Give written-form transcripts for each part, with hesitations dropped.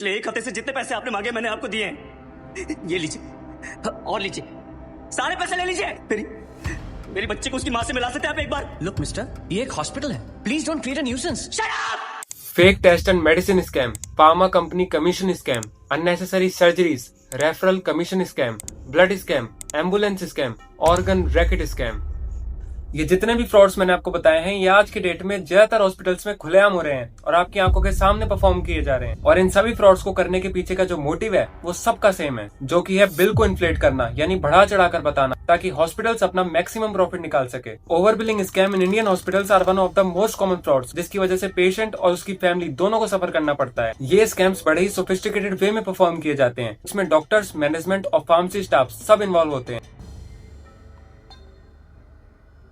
पिछले एक हफ्ते से जितने पैसे आपने मांगे मैंने आपको दिए हैं। ये लीजिए और लीजिए, सारे पैसे ले लीजिए। मेरी बच्ची को उसकी माँ से मिला सकते हैं आप एक बार? लुक मिस्टर, ये एक हॉस्पिटल है, please don't create a nuisance. Shut up! Fake test and medicine scam, pharma company commission scam, unnecessary surgeries, referral commission scam, blood scam, ambulance scam, organ racket scam. ये जितने भी frauds मैंने आपको बताए हैं ये आज के डेट में ज्यादातर हॉस्पिटल्स में खुलेआम हो रहे हैं और आपकी आंखों के सामने परफॉर्म किए जा रहे हैं। और इन सभी फ्रॉड्स को करने के पीछे का जो मोटिव है वो सबका सेम है, जो कि है बिल को इन्फ्लेट करना, यानी बढ़ा चढ़ाकर बताना, ताकि हॉस्पिटल्स अपना मैक्सिमम प्रॉफिट निकाल सके। Over billing scam in Indian hospitals are one of the most common frauds, जिसकी वजह से पेशेंट और उसकी फैमिली दोनों को सफर करना पड़ता है। ये स्कैम्स बड़े ही सोफिस्टिकेटेड वे में परफॉर्म किए जाते हैं। इसमें डॉक्टर्स, मैनेजमेंट और फार्मेसी स्टाफ सब इन्वॉल्व होते हैं।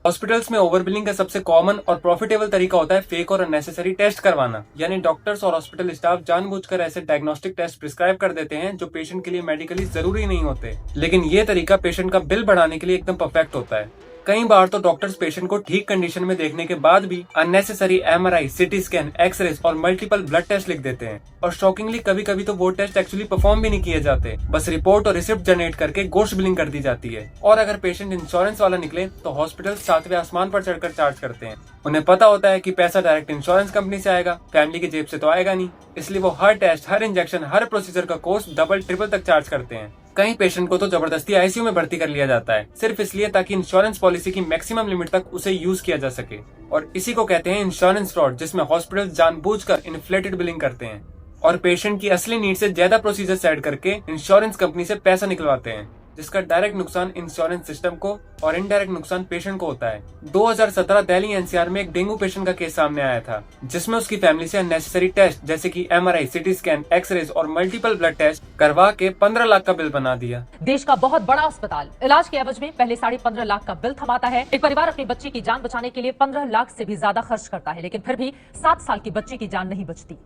हॉस्पिटल्स में ओवरबिलिंग का सबसे कॉमन और प्रॉफिटेबल तरीका होता है फेक और अननेसेसरी टेस्ट करवाना, यानी डॉक्टर्स और हॉस्पिटल स्टाफ जानबूझकर ऐसे डायग्नोस्टिक टेस्ट प्रिस्क्राइब कर देते हैं जो पेशेंट के लिए मेडिकली जरूरी नहीं होते, लेकिन ये तरीका पेशेंट का बिल बढ़ाने के लिए एकदम परफेक्ट होता है। कई बार तो डॉक्टर्स पेशेंट को ठीक कंडीशन में देखने के बाद भी unnecessary MRI, CT scan, x-rays और मल्टीपल ब्लड टेस्ट लिख देते हैं। और शॉकिंगली कभी कभी तो वो टेस्ट एक्चुअली परफॉर्म भी नहीं किए जाते, बस रिपोर्ट और रिसिप्ट जनरेट करके गोश्त बिलिंग कर दी जाती है। और अगर पेशेंट इंश्योरेंस वाला निकले तो हॉस्पिटल सातवें आसमान पर चढ़कर चार्ज करते हैं। उन्हें पता होता है कि पैसा डायरेक्ट इंश्योरेंस कंपनी से आएगा, फैमिली की जेब से तो आएगा नहीं, इसलिए वो हर टेस्ट, हर इंजेक्शन, हर प्रोसीजर का कॉस्ट डबल ट्रिपल तक चार्ज करते हैं। कई पेशेंट को तो जबरदस्ती आईसीयू में भर्ती कर लिया जाता है, सिर्फ इसलिए ताकि इंश्योरेंस पॉलिसी की मैक्सिमम लिमिट तक उसे यूज किया जा सके। और इसी को कहते हैं इंश्योरेंस फ्रॉड, जिसमें हॉस्पिटल जानबूझकर इन्फ्लेटेड बिलिंग करते हैं और पेशेंट की असली नीड से ज्यादा प्रोसीजर सेट करके इंश्योरेंस कंपनी से पैसा निकलवाते हैं, जिसका डायरेक्ट नुकसान इंश्योरेंस सिस्टम को और इनडायरेक्ट नुकसान पेशेंट को होता है। 2017 दिल्ली एनसीआर में एक डेंगू पेशेंट का केस सामने आया था, जिसमें उसकी फैमिली से अननेसेसरी टेस्ट जैसे कि एमआरआई, सीटी स्कैन, एक्सरेज और मल्टीपल ब्लड टेस्ट करवा के 15 लाख का बिल बना दिया। देश का बहुत बड़ा अस्पताल इलाज के एवज में पहले 15.5 लाख का बिल थमाता है। एक परिवार अपनी बच्ची की जान बचाने के लिए 15 लाख से भी ज्यादा खर्च करता है, लेकिन फिर भी 7 साल की बच्ची की जान नहीं बचती।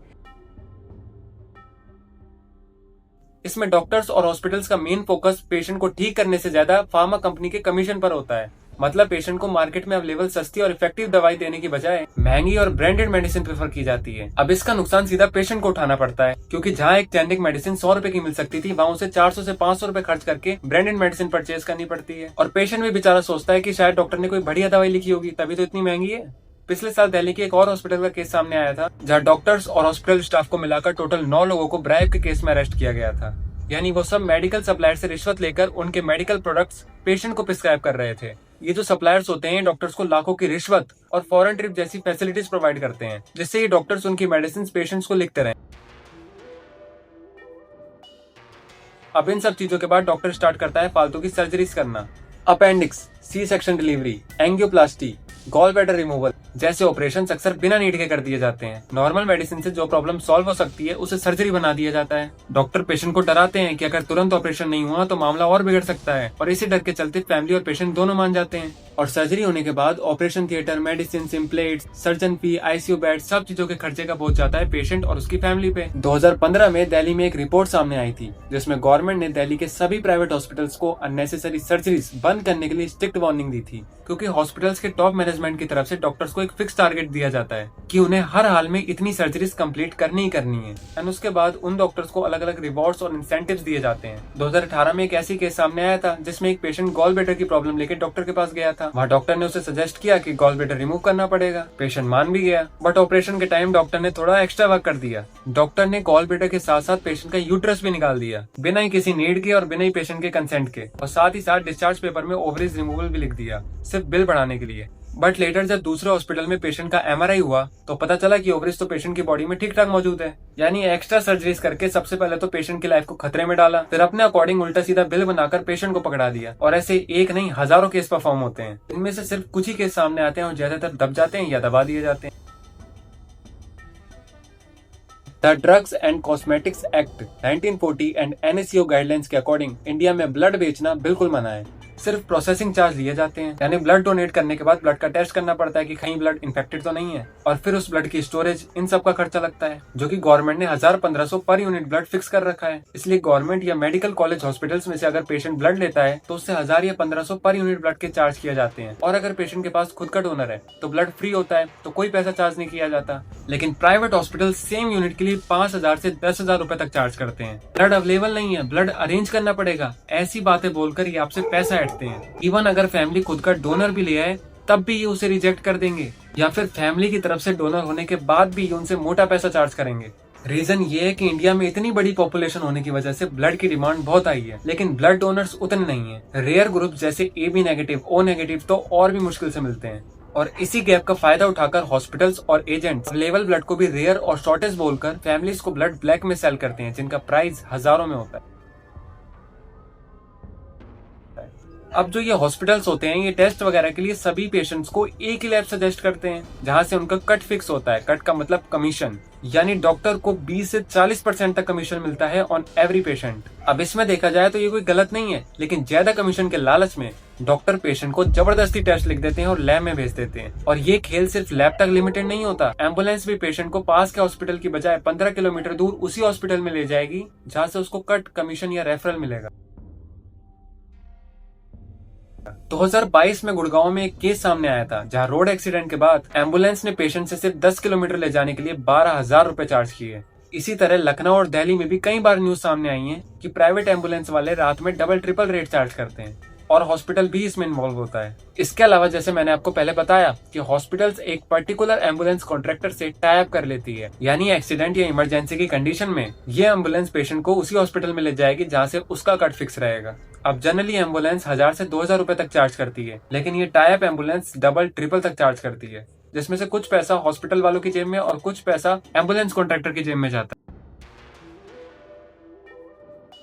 इसमें डॉक्टर्स और हॉस्पिटल्स का मेन फोकस पेशेंट को ठीक करने से ज्यादा फार्मा कंपनी के कमीशन पर होता है। मतलब पेशेंट को मार्केट में अवेलेबल सस्ती और इफेक्टिव दवाई देने की बजाय महंगी और ब्रांडेड मेडिसिन प्रेफर की जाती है। अब इसका नुकसान सीधा पेशेंट को उठाना पड़ता है, क्योंकि जहां एक जेनेरिक मेडिसिन 100 रुपए की मिल सकती थी, वहां उसे 400 से 500 रुपए खर्च करके ब्रांडेड मेडिसिन परचेज करनी पड़ती है। और पेशेंट भी बेचारा सोचता है कि शायद डॉक्टर ने कोई बढ़िया दवाई लिखी होगी, तभी तो इतनी महंगी है। पिछले साल दिल्ली के एक और हॉस्पिटल का केस सामने आया था, जहां डॉक्टर्स और हॉस्पिटल स्टाफ को मिलाकर टोटल 9 लोगों को ब्राइब के केस में अरेस्ट किया गया था। यानी वो सब मेडिकल सप्लायर से रिश्वत लेकर उनके मेडिकल प्रोडक्ट्स पेशेंट को प्रिस्क्राइब कर रहे थे। ये जो सप्लायर्स होते हैं डॉक्टर्स को लाखों की रिश्वत और फॉरेन ट्रिप जैसी फैसिलिटीज प्रोवाइड करते हैं, जिससे ये डॉक्टर्स उनकी मेडिसिन पेशेंट्स को लिखते रहे। अब इन सब चीजों के बाद डॉक्टर स्टार्ट करता है फालतू की सर्जरीज करना। Appendix, C section delivery, angioplasty, gall bladder removal जैसे ऑपरेशन अक्सर बिना नीड के कर दिए जाते हैं। नॉर्मल मेडिसिन से जो प्रॉब्लम सॉल्व हो सकती है उसे सर्जरी बना दिया जाता है। डॉक्टर पेशेंट को डराते हैं कि अगर तुरंत ऑपरेशन नहीं हुआ तो मामला और बिगड़ सकता है, और इसी डर के चलते फैमिली और पेशेंट दोनों मान जाते हैं। और सर्जरी होने के बाद ऑपरेशन थिएटर, मेडिसिन, इम्प्लेट्स, सर्जन फी, आईसीयू बेड, सब चीजों के खर्चे का बोझ जाता है पेशेंट और उसकी फैमिली पे। 2015 में दिल्ली में एक रिपोर्ट सामने आई थी, जिसमें गवर्नमेंट ने दिल्ली के सभी प्राइवेट हॉस्पिटल्स को अननेसेसरी सर्जरीज बंद करने के लिए स्ट्रिक्ट वार्निंग दी थी, क्योंकि हॉस्पिटल्स के टॉप मैनेजमेंट की तरफ से डॉक्टर्स को एक फिक्स टारगेट दिया जाता है कि उन्हें हर हाल में इतनी सर्जरीज कंप्लीट करनी ही करनी है। एंड उसके बाद उन डॉक्टर्स को अलग अलग रिवॉर्ड्स और इंसेंटिव्स दिए जाते हैं। 2018 में एक ऐसी केस सामने आया था, जिसमें एक पेशेंट गॉल ब्लैडर की प्रॉब्लम लेकर डॉक्टर के पास गया था। वहाँ डॉक्टर ने उसे सजेस्ट किया कि गॉल ब्लैडर रिमूव करना पड़ेगा। पेशेंट मान भी गया, बट ऑपरेशन के टाइम डॉक्टर ने थोड़ा एक्स्ट्रा वर्क कर दिया। डॉक्टर ने गॉल ब्लैडर के साथ साथ पेशेंट का यूट्रस भी निकाल दिया, बिना ही किसी नीड के और बिना ही पेशेंट के कंसेंट के, और साथ ही साथ डिस्चार्ज पेपर में ओवरीज रिमूवल भी लिख दिया, सिर्फ बिल बढ़ाने के लिए। बट लेटर जब दूसरे हॉस्पिटल में पेशेंट का एमआरआई हुआ तो पता चला कि ओवरीज तो पेशेंट की बॉडी में ठीक ठाक मौजूद है। यानी एक्स्ट्रा सर्जरीज करके सबसे पहले तो पेशेंट की लाइफ को खतरे में डाला, फिर अपने अकॉर्डिंग उल्टा सीधा बिल बनाकर पेशेंट को पकड़ा दिया। और ऐसे एक नहीं हजारों केस परफॉर्म होते हैं। इनमें से सिर्फ कुछ ही केस सामने आते हैं और ज्यादातर दब जाते हैं या दबा दिए जाते हैं। The drugs and cosmetics act 1940 and NACO guidelines के अकॉर्डिंग इंडिया में ब्लड बेचना बिल्कुल मना है। सिर्फ प्रोसेसिंग चार्ज लिए जाते हैं, यानी ब्लड डोनेट करने के बाद ब्लड का टेस्ट करना पड़ता है कि कहीं ब्लड इन्फेक्टेड तो नहीं है, और फिर उस ब्लड की स्टोरेज, इन सब का खर्चा लगता है, जो कि गवर्नमेंट ने 1000-1500 पर यूनिट ब्लड फिक्स कर रखा है। इसलिए गवर्नमेंट या मेडिकल कॉलेज हॉस्पिटल्स में से अगर पेशेंट ब्लड लेता है तो उससे 1000 या 1500 पर यूनिट ब्लड के चार्ज किए जाते हैं, और अगर पेशेंट के पास खुद का डोनर है तो ब्लड फ्री होता है, तो कोई पैसा चार्ज नहीं किया जाता। लेकिन प्राइवेट हॉस्पिटल सेम यूनिट के लिए 5000 से 10,000 रुपए तक चार्ज करते हैं। ब्लड अवेलेबल नहीं है, ब्लड अरेंज करना पड़ेगा, ऐसी बातें बोलकर ये आपसे पैसा ऐंठते हैं। इवन अगर फैमिली खुद का डोनर भी ले आए तब भी ये उसे रिजेक्ट कर देंगे, या फिर फैमिली की तरफ से डोनर होने के बाद भी ये उनसे मोटा पैसा चार्ज करेंगे। रीजन ये है कि इंडिया में इतनी बड़ी पॉपुलेशन होने की वजह से ब्लड की डिमांड बहुत आई है, लेकिन ब्लड डोनर्स उतने नहीं है। रेयर ग्रुप जैसे AB नेगेटिव, O नेगेटिव तो और भी मुश्किल से मिलते हैं, और इसी गैप का फायदा उठाकर हॉस्पिटल्स और एजेंट्स अवेलेबल ब्लड को भी रेयर और शॉर्टेज बोलकर फैमिलीज को ब्लड ब्लैक में सेल करते हैं, जिनका प्राइस हजारों में होता है। अब जो ये हॉस्पिटल्स होते हैं, ये टेस्ट वगैरह के लिए सभी पेशेंट्स को एक ही लैब सजेस्ट करते हैं, जहां से उनका कट फिक्स होता है। कट का मतलब कमीशन, यानी डॉक्टर को 20 से 40% तक कमीशन मिलता है ऑन एवरी पेशेंट। अब इसमें देखा जाए तो ये कोई गलत नहीं है, लेकिन ज्यादा कमीशन के लालच में डॉक्टर पेशेंट को जबरदस्ती टेस्ट लिख देते हैं और लैब में भेज देते हैं। और ये खेल सिर्फ लैब तक लिमिटेड नहीं होता, एम्बुलेंस भी पेशेंट को पास के हॉस्पिटल की बजाय 15 किलोमीटर दूर उसी हॉस्पिटल में ले जाएगी, जहाँ से उसको कट, कमीशन या रेफरल मिलेगा। 2022 में गुड़गांव में एक केस सामने आया था, जहां रोड एक्सीडेंट के बाद एम्बुलेंस ने पेशेंट से सिर्फ 10 किलोमीटर ले जाने के लिए 12,000 रुपए चार्ज किए। इसी तरह लखनऊ और दिल्ली में भी कई बार न्यूज सामने आई है कि प्राइवेट एम्बुलेंस वाले रात में डबल ट्रिपल रेट चार्ज करते हैं, और हॉस्पिटल भी इसमें इन्वॉल्व होता है। इसके अलावा जैसे मैंने आपको पहले बताया कि हॉस्पिटल्स एक पर्टिकुलर एम्बुलेंस कॉन्ट्रैक्टर से टाई अप कर लेती है, यानी एक्सीडेंट या इमरजेंसी की कंडीशन में ये एम्बुलेंस पेशेंट को उसी हॉस्पिटल में ले जाएगी जहाँ से उसका कट फिक्स रहेगा। अब जनरली एम्बुलेंस 1000 से 2000 रुपए तक चार्ज करती है, लेकिन ये tie up ambulance double triple तक चार्ज करती है, जिसमें से कुछ पैसा हॉस्पिटल वालों की जेब में और कुछ पैसा एम्बुलेंस कॉन्ट्रैक्टर की जेब में जाता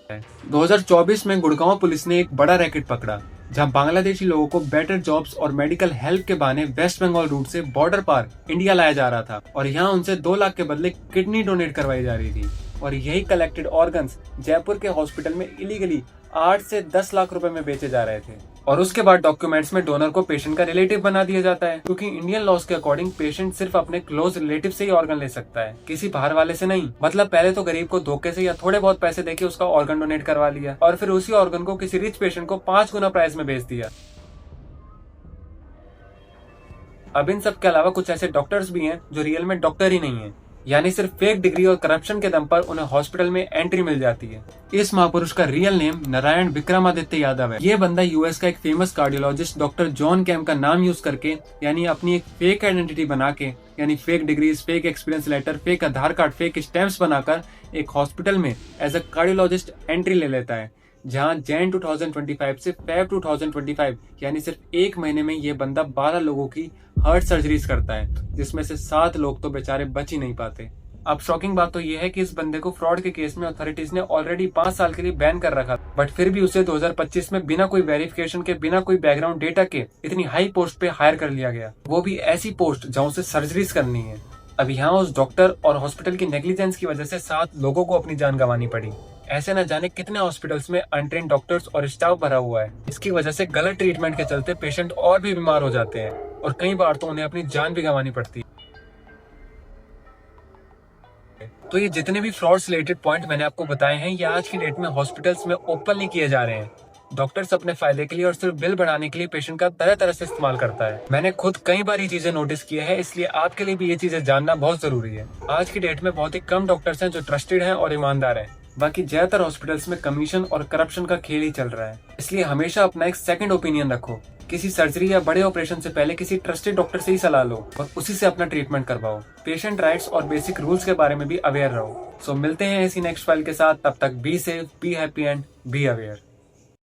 है। 2024 में गुड़गांव पुलिस ने एक बड़ा रैकेट पकड़ा, जहां बांग्लादेशी लोगों को बेटर जॉब्स और मेडिकल हेल्प के बहाने वेस्ट बंगाल रूट से बॉर्डर पार इंडिया लाया जा रहा था, और यहां उनसे 2 लाख के बदले किडनी डोनेट करवाई जा रही थी। और यही कलेक्टेड ऑर्गन्स जयपुर के हॉस्पिटल में इलीगली 8 से 10 लाख रुपए में बेचे जा रहे थे, और उसके बाद डॉक्यूमेंट्स में डोनर को पेशेंट का रिलेटिव बना दिया जाता है, क्योंकि इंडियन लॉज के अकॉर्डिंग पेशेंट सिर्फ अपने क्लोज रिलेटिव से ही ऑर्गन ले सकता है, किसी बाहर वाले से नहीं। मतलब पहले तो गरीब को धोखे से या थोड़े बहुत पैसे देके उसका ऑर्गन डोनेट करवा लिया, और फिर उसी ऑर्गन को किसी रिच पेशेंट को 5 गुना प्राइस में बेच दिया। अब इन सब के अलावा कुछ ऐसे डॉक्टर्स भी हैं जो रियल में डॉक्टर ही नहीं है, यानी सिर्फ फेक डिग्री और करप्शन के दम पर उन्हें हॉस्पिटल में एंट्री मिल जाती है। इस महापुरुष का रियल नेम नारायण विक्रमादित्य यादव है। ये बंदा यूएस का एक famous cardiologist doctor John Camm का नाम यूज करके, यानी अपनी एक फेक आइडेंटिटी बना के, यानी fake degrees, fake experience letter, fake Aadhaar card, fake stamps बनाकर एक हॉस्पिटल में एज अ कार्डियोलॉजिस्ट एंट्री ले लेता है, जहां जैन 2025 से फेब 2025 यानी सिर्फ 1 महीने में ये बंदा 12 लोगों की हार्ट सर्जरीज करता है, जिसमें से 7 लोग तो बेचारे बच ही नहीं पाते। अब शॉकिंग बात तो ये है कि इस बंदे को फ्रॉड के केस में अथॉरिटीज ने ऑलरेडी 5 साल के लिए बैन कर रखा, बट फिर भी उसे 2025 में बिना कोई वेरिफिकेशन के, बिना कोई बैकग्राउंड डेटा के इतनी हाई पोस्ट पे हायर कर लिया गया, वो भी ऐसी पोस्ट जहाँ उसे सर्जरीज करनी है। अब यहाँ उस डॉक्टर और हॉस्पिटल की नेग्लिजेंस की वजह से 7 लोगों को अपनी जान गंवानी पड़ी। ऐसे न जाने कितने हॉस्पिटल्स में अनट्रेन डॉक्टर्स और स्टाफ भरा हुआ है। इसकी वजह से गलत ट्रीटमेंट के चलते पेशेंट और भी बीमार हो जाते हैं, और कई बार तो उन्हें अपनी जान भी गंवानी पड़ती है। तो ये जितने भी फ्रॉड रिलेटेड पॉइंट मैंने आपको बताए हैं, ये आज की डेट में हॉस्पिटल्स में ओपनली किए जा रहे हैं। डॉक्टर्स अपने फायदे के लिए और सिर्फ बिल बढ़ाने के लिए पेशेंट का तरह तरह से इस्तेमाल करता है। मैंने खुद कई बार ये चीजें नोटिस की है, इसलिए आपके लिए भी ये चीजें जानना बहुत जरूरी है। आज की डेट में बहुत ही कम डॉक्टर्स हैं जो ट्रस्टेड हैं और ईमानदार हैं, बाकी ज्यादातर हॉस्पिटल्स में कमीशन और करप्शन का खेल ही चल रहा है। इसलिए हमेशा अपना एक सेकंड ओपिनियन रखो। किसी सर्जरी या बड़े ऑपरेशन से पहले किसी ट्रस्टेड डॉक्टर से ही सलाह लो और उसी से अपना ट्रीटमेंट करवाओ। पेशेंट राइट्स और बेसिक रूल्स के बारे में भी अवेयर रहो। सो मिलते हैं इसी नेक्स्ट फाइल के साथ, तब तक be safe, be happy and be aware.